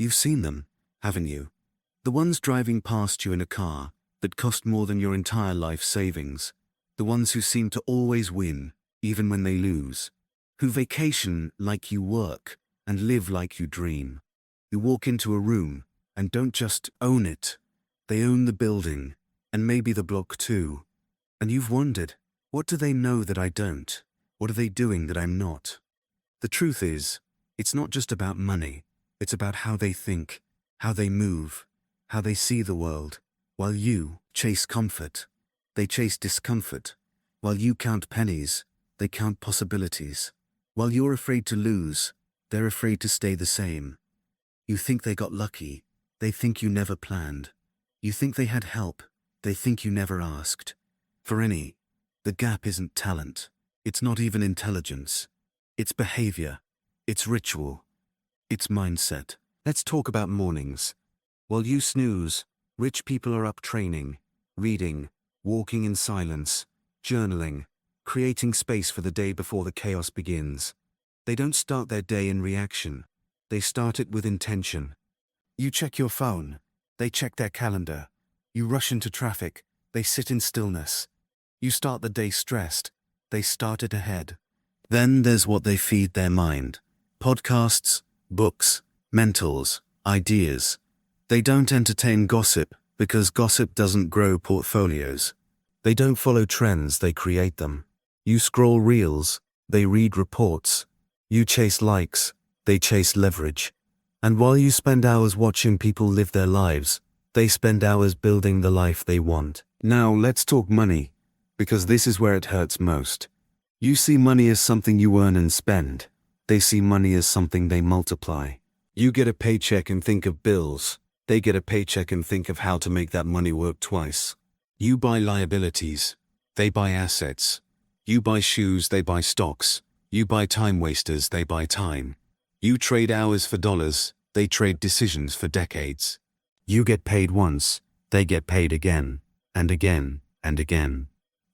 You've seen them, haven't you? The ones driving past you in a car that cost more than your entire life savings. The ones who seem to always win, even when they lose. Who vacation like you work and live like you dream. Who walk into a room and don't just own it. They own the building, and maybe the block too. And you've wondered, what do they know that I don't? What are they doing that I'm not? The truth is, it's not just about money. It's about how they think, how they move, how they see the world. While you chase comfort, they chase discomfort. While you count pennies, they count possibilities. While you're afraid to lose, they're afraid to stay the same. You think they got lucky, they think you never planned. You think they had help, they think you never asked. For any, the gap isn't talent. It's not even intelligence. It's behavior. It's ritual. It's mindset. Let's talk about mornings. While you snooze, rich people are up training, reading, walking in silence, journaling, creating space for the day before the chaos begins. They don't start their day in reaction. They start it with intention. You check your phone. They check their calendar. You rush into traffic. They sit in stillness. You start the day stressed. They start it ahead. Then there's what they feed their mind. Podcasts, books, mentals, ideas. They don't entertain gossip because gossip doesn't grow portfolios. They don't follow trends, they create them. You scroll reels, they read reports. You chase likes, they chase leverage. And while you spend hours watching people live their lives, they spend hours building the life they want. Now let's talk money, because this is where it hurts most. You see money as something you earn and spend. They see money as something they multiply. You get a paycheck and think of bills. They get a paycheck and think of how to make that money work twice. You buy liabilities. They buy assets. You buy shoes, they buy stocks. You buy time wasters, they buy time. You trade hours for dollars, they trade decisions for decades. You get paid once, they get paid again, and again, and again.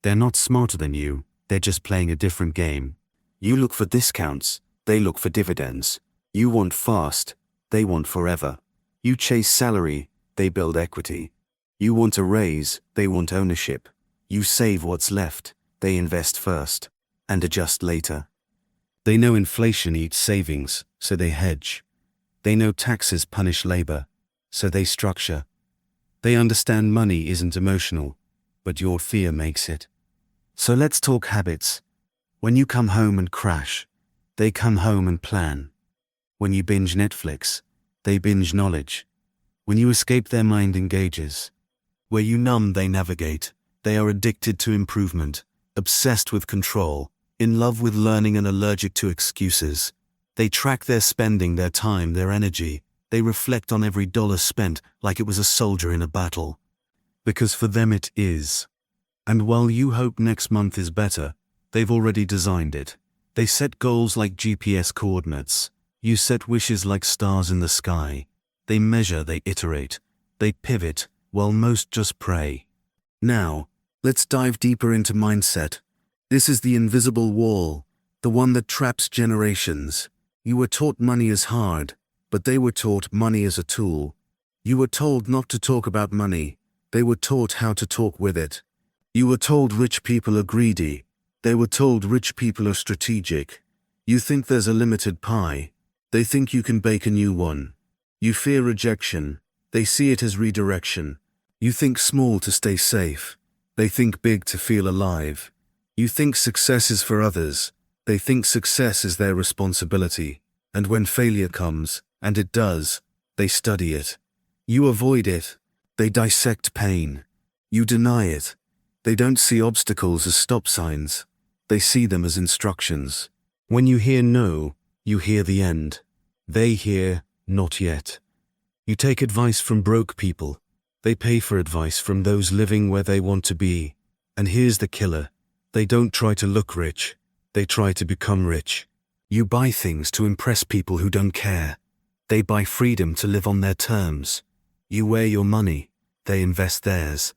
They're not smarter than you, they're just playing a different game. You look for discounts, they look for dividends. You want fast, they want forever. You chase salary, they build equity. You want a raise, they want ownership. You save what's left, they invest first, and adjust later. They know inflation eats savings, so they hedge. They know taxes punish labor, so they structure. They understand money isn't emotional, but your fear makes it. So let's talk habits. When you come home and crash, they come home and plan. When you binge Netflix, they binge knowledge. When you escape, their mind engages. Where you numb, they navigate. They are addicted to improvement, obsessed with control, in love with learning and allergic to excuses. They track their spending, their time, their energy. They reflect on every dollar spent like it was a soldier in a battle. Because for them it is. And while you hope next month is better, they've already designed it. They set goals like GPS coordinates. You set wishes like stars in the sky. They measure, they iterate. They pivot, while most just pray. Now, let's dive deeper into mindset. This is the invisible wall, the one that traps generations. You were taught money is hard, but they were taught money as a tool. You were told not to talk about money. They were taught how to talk with it. You were told rich people are greedy. They were told rich people are strategic. You think there's a limited pie. They think you can bake a new one. You fear rejection. They see it as redirection. You think small to stay safe. They think big to feel alive. You think success is for others. They think success is their responsibility. And when failure comes, and it does, they study it. You avoid it. They dissect pain. You deny it. They don't see obstacles as stop signs. They see them as instructions. When you hear no, you hear the end. They hear not yet. You take advice from broke people. They pay for advice from those living where they want to be. And here's the killer. They don't try to look rich. They try to become rich. You buy things to impress people who don't care. They buy freedom to live on their terms. You wear your money. They invest theirs.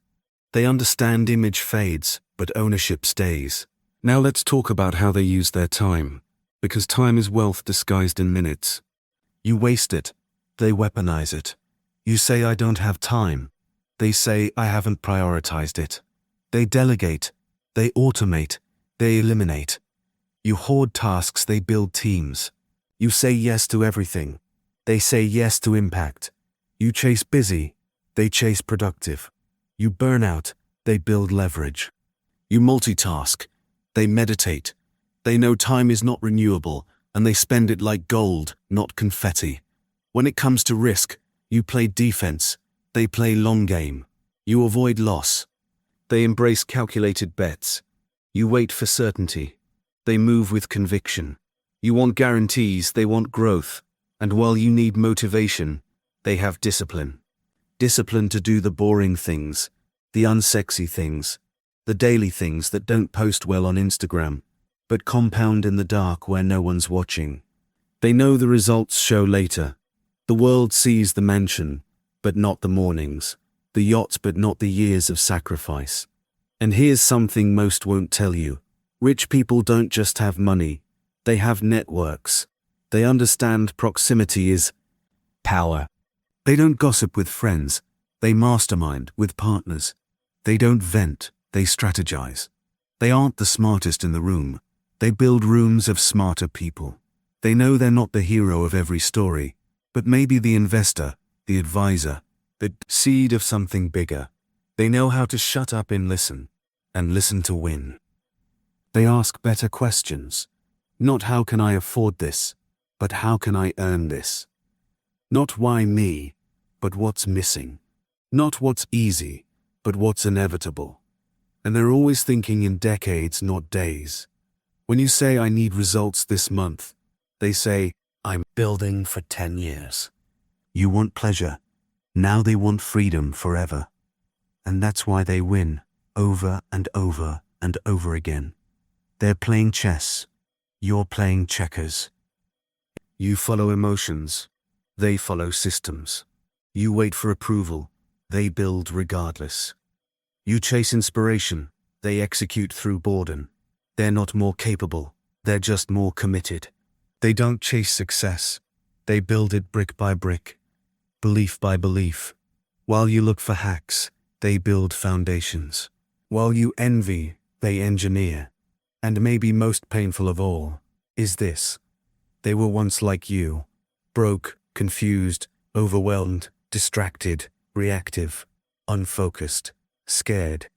They understand image fades, but ownership stays. Now let's talk about how they use their time. Because time is wealth disguised in minutes. You waste it. They weaponize it. You say I don't have time. They say I haven't prioritized it. They delegate. They automate. They eliminate. You hoard tasks, they build teams. You say yes to everything. They say yes to impact. You chase busy. They chase productive. You burn out. They build leverage. You multitask. They meditate. They know time is not renewable, and they spend it like gold, not confetti. When it comes to risk, you play defense. They play long game. You avoid loss. They embrace calculated bets. You wait for certainty. They move with conviction. You want guarantees, they want growth. And while you need motivation, they have discipline. Discipline to do the boring things, the unsexy things, the daily things that don't post well on Instagram, but compound in the dark where no one's watching. They know the results show later. The world sees the mansion, but not the mornings, the yachts but not the years of sacrifice. And here's something most won't tell you. Rich people don't just have money, they have networks. They understand proximity is power. They don't gossip with friends, they mastermind with partners. They don't vent, they strategize. They aren't the smartest in the room, they build rooms of smarter people. They know they're not the hero of every story, but maybe the investor, the advisor, the seed of something bigger. They know how to shut up and listen to win. They ask better questions. Not how can I afford this, but how can I earn this? Not why me, but what's missing. Not what's easy, but what's inevitable. And they're always thinking in decades, not days. When you say I need results this month, they say I'm building for 10 years. You want pleasure. Now they want freedom forever. And that's why they win over and over and over again. They're playing chess. You're playing checkers. You follow emotions. They follow systems. You wait for approval. They build regardless. You chase inspiration. They execute through boredom. They're not more capable. They're just more committed. They don't chase success. They build it brick by brick, belief by belief. While you look for hacks, they build foundations. While you envy, they engineer. And maybe most painful of all is this. They were once like you, broke, confused, overwhelmed, distracted, reactive, unfocused, scared.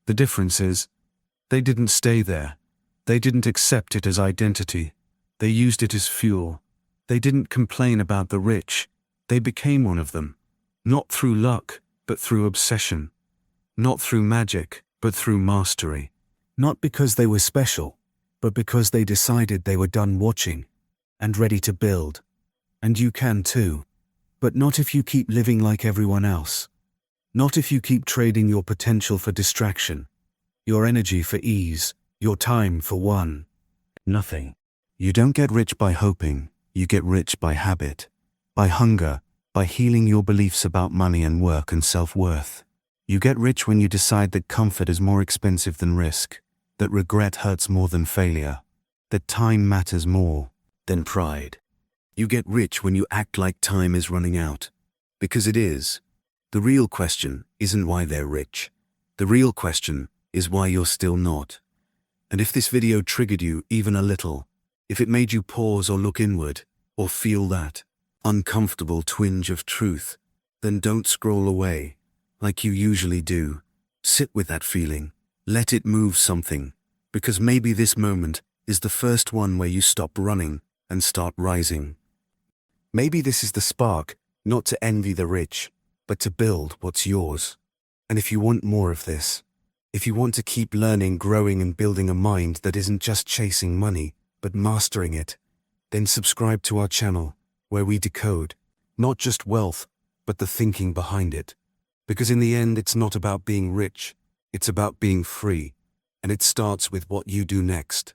The difference is, they didn't stay there. They didn't accept it as identity. They used it as fuel. They didn't complain about the rich. They became one of them. Not through luck, but through obsession. Not through magic, but through mastery. Not because they were special, but because they decided they were done watching and ready to build. And you can too. But not if you keep living like everyone else. Not if you keep trading your potential for distraction, your energy for ease, your time for nothing. You don't get rich by hoping, you get rich by habit, by hunger, by healing your beliefs about money and work and self-worth. You get rich when you decide that comfort is more expensive than risk, that regret hurts more than failure, that time matters more than pride. You get rich when you act like time is running out, because it is. The real question isn't why they're rich. The real question is why you're still not. And if this video triggered you even a little, if it made you pause or look inward, or feel that uncomfortable twinge of truth, then don't scroll away like you usually do. Sit with that feeling. Let it move something, because maybe this moment is the first one where you stop running and start rising. Maybe this is the spark, not to envy the rich, but to build what's yours. And if you want more of this, if you want to keep learning, growing, and building a mind that isn't just chasing money, but mastering it, then subscribe to our channel, where we decode not just wealth, but the thinking behind it. Because in the end, it's not about being rich, it's about being free, and it starts with what you do next.